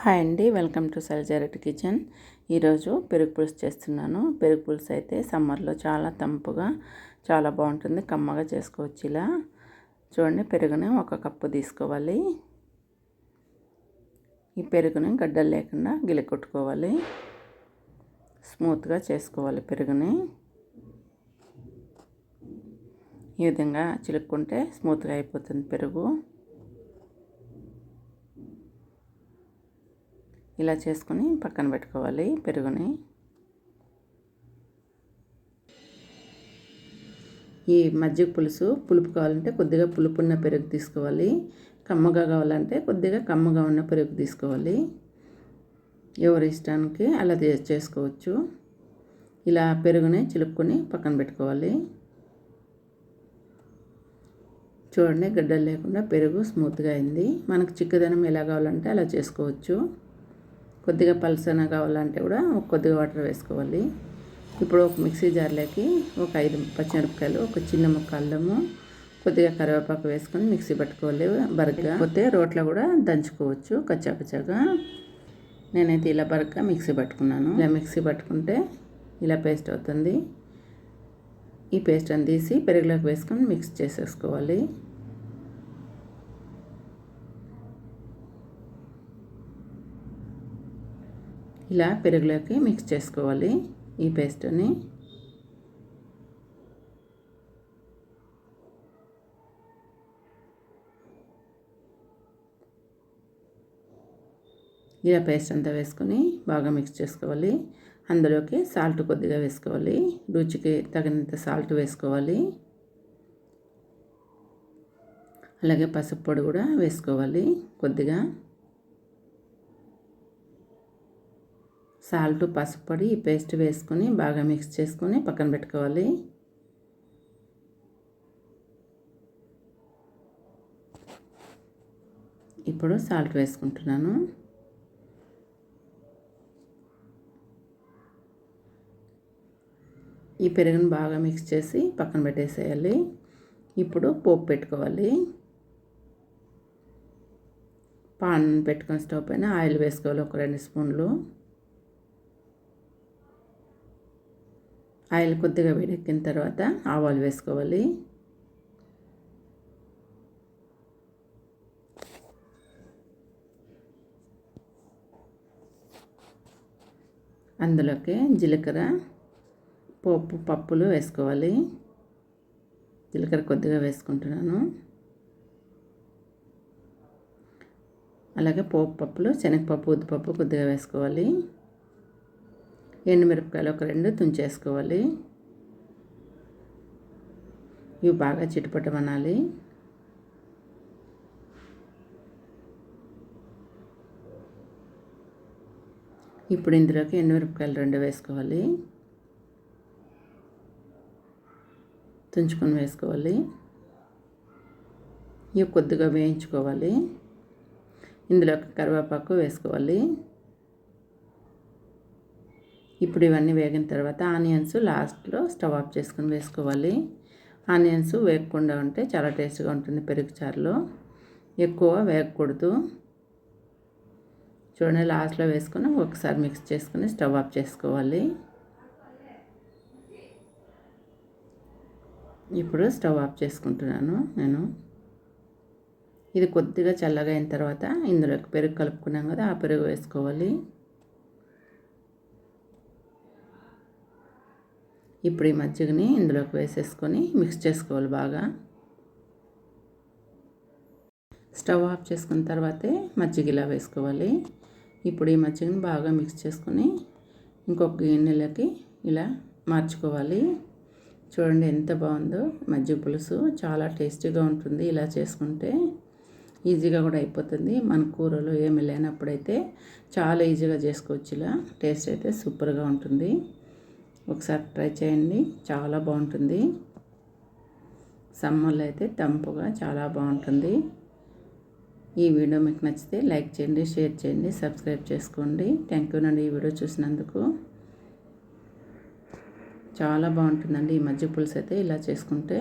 Hi అండి, welcome to సల్జారెట్ kitchen. ఈరోజు పెరుగు పులుసు చేస్తున్నాను. పెరుగు పులుసు అయితే సమ్మర్లో చాలా తంపుగా చాలా బాగుంటుంది, కమ్మగా చేసుకోవచ్చు. ఇలా చూడండి, పెరుగుని 1 కప్పు తీసుకోవాలి. ఈ పెరుగుని గడ్డలు లేకుండా గిలకొట్టుకోవాలి, స్మూత్గా చేసుకోవాలి. పెరుగుని ఈ విధంగా చిలుక్కుంటే స్మూత్గా అయిపోతుంది పెరుగు. ఇలా చేసుకుని పక్కన పెట్టుకోవాలి పెరుగుని. ఈ మజ్జిగ పులుసు పులుపు కావాలంటే కొద్దిగా పులుపున్న పెరుగు తీసుకోవాలి, కమ్మగా కావాలంటే కొద్దిగా కమ్మగా ఉన్న పెరుగు తీసుకోవాలి. ఎవరి ఇష్టానికి అలా చేసుకోవచ్చు. ఇలా పెరుగుని చిలుక్కొని పక్కన పెట్టుకోవాలి. చూడండి, గడ్డలు లేకుండా పెరుగు స్మూత్గా అయింది. మనకు చిక్కదనం ఎలా కావాలంటే అలా చేసుకోవచ్చు. కొద్దిగా పల్సన కావాలంటే కూడా కొద్దిగా వాటర్ వేసుకోవాలి. ఇప్పుడు ఒక మిక్సీ జార్లోకి ఒక 5 పచ్చిమిరపకాయలు, ఒక చిన్న ముక్క అల్లము, కొద్దిగా కరివేపాకు వేసుకొని మిక్సీ పట్టుకోవాలి బరగ్గా. పోతే రోట్లో కూడా దంచుకోవచ్చు కచ్చాపచ్చాగా. నేనైతే ఇలా బరగ్గా మిక్సీ పట్టుకున్నాను. ఇలా మిక్సీ పట్టుకుంటే ఇలా పేస్ట్ అవుతుంది. ఈ పేస్ట్ అని తీసి పెరుగులోకి వేసుకొని మిక్స్ చేసేసుకోవాలి. ఇలా పెరుగులోకి మిక్స్ చేసుకోవాలి ఈ పేస్ట్ని. ఇలా పేస్ట్ అంతా వేసుకొని బాగా మిక్స్ చేసుకోవాలి. అందులోకి సాల్ట్ కొద్దిగా వేసుకోవాలి, రుచికి తగినంత సాల్ట్ వేసుకోవాలి. అలాగే పసుపు పొడి కూడా వేసుకోవాలి కొద్దిగా. సాల్ట్, పసుపు పొడి, ఈ పేస్ట్ వేసుకొని బాగా మిక్స్ చేసుకొని పక్కన పెట్టుకోవాలి. ఇప్పుడు సాల్ట్ వేసుకుంటున్నాను. ఈ పెరుగును బాగా మిక్స్ చేసి పక్కన పెట్టేసేయాలి. ఇప్పుడు పోపు పెట్టుకోవాలి. పాన్ పెట్టుకొని స్టవ్ పైన ఆయిల్ వేసుకోవాలి, ఒక 2 స్పూన్లు. ఆయిల్ కొద్దిగా వేడెక్కిన తర్వాత ఆవాలు వేసుకోవాలి. అందులోకి జీలకర్ర, పప్పులు వేసుకోవాలి. జీలకర్ర కొద్దిగా వేసుకుంటున్నాను. అలాగే పప్పులు శనగపప్పు, ఉద్దిపప్పు కొద్దిగా వేసుకోవాలి. ఎండుమిరపకాయలు ఒక 2 తుంచేసుకోవాలి. ఇవి బాగా చిటపటమనాలి. ఇప్పుడు ఇందులోకి ఎండుమిరపకాయలు 2 వేసుకోవాలి, తుంచుకొని వేసుకోవాలి. ఇవి కొద్దిగా వేయించుకోవాలి. ఇందులోకి కరివేపాకు వేసుకోవాలి. ఇప్పుడు ఇవన్నీ వేగిన తర్వాత ఆనియన్స్ లాస్ట్లో స్టవ్ ఆఫ్ చేసుకొని వేసుకోవాలి. ఆనియన్స్ వేగకుండా ఉంటే చాలా టేస్ట్గా ఉంటుంది పెరుగు చారులో. ఎక్కువ వేగకూడదు. చూడండి, లాస్ట్లో వేసుకొని ఒకసారి మిక్స్ చేసుకొని స్టవ్ ఆఫ్ చేసుకోవాలి. ఇప్పుడు స్టవ్ ఆఫ్ చేసుకుంటున్నాను నేను. ఇది కొద్దిగా చల్లగా అయిన తర్వాత ఇందులోకి పెరుగు కలుపుకున్నాం కదా, ఆ పెరుగు వేసుకోవాలి. ఇప్పుడు ఈ మజ్జిగని ఇందులోకి వేసేసుకొని మిక్స్ చేసుకోవాలి బాగా. స్టవ్ ఆఫ్ చేసుకున్న తర్వాతే మజ్జిగ ఇలా వేసుకోవాలి. ఇప్పుడు ఈ మజ్జిగని బాగా మిక్స్ చేసుకొని ఇంకొక గిన్నెలోకి ఇలా మార్చుకోవాలి. చూడండి ఎంత బాగుందో మజ్జిగ పులుసు, చాలా టేస్టీగా ఉంటుంది. ఇలా చేసుకుంటే ఈజీగా కూడా అయిపోతుంది. మన కూరలు ఏమి లేనప్పుడైతే చాలా ఈజీగా చేసుకోవచ్చు. ఇలా టేస్ట్ అయితే సూపర్గా ఉంటుంది. ఒకసారి ట్రై చేయండి, చాలా బాగుంటుంది. సమ్మర్లో అయితే తంపుగా చాలా బాగుంటుంది. ఈ వీడియో మీకు నచ్చితే లైక్ చేయండి, షేర్ చేయండి, సబ్స్క్రైబ్ చేసుకోండి. థ్యాంక్ యూ అండి ఈ వీడియో చూసినందుకు. చాలా బాగుంటుందండి ఈ మజ్జిగ పులుసు అయితే ఇలా చేసుకుంటే.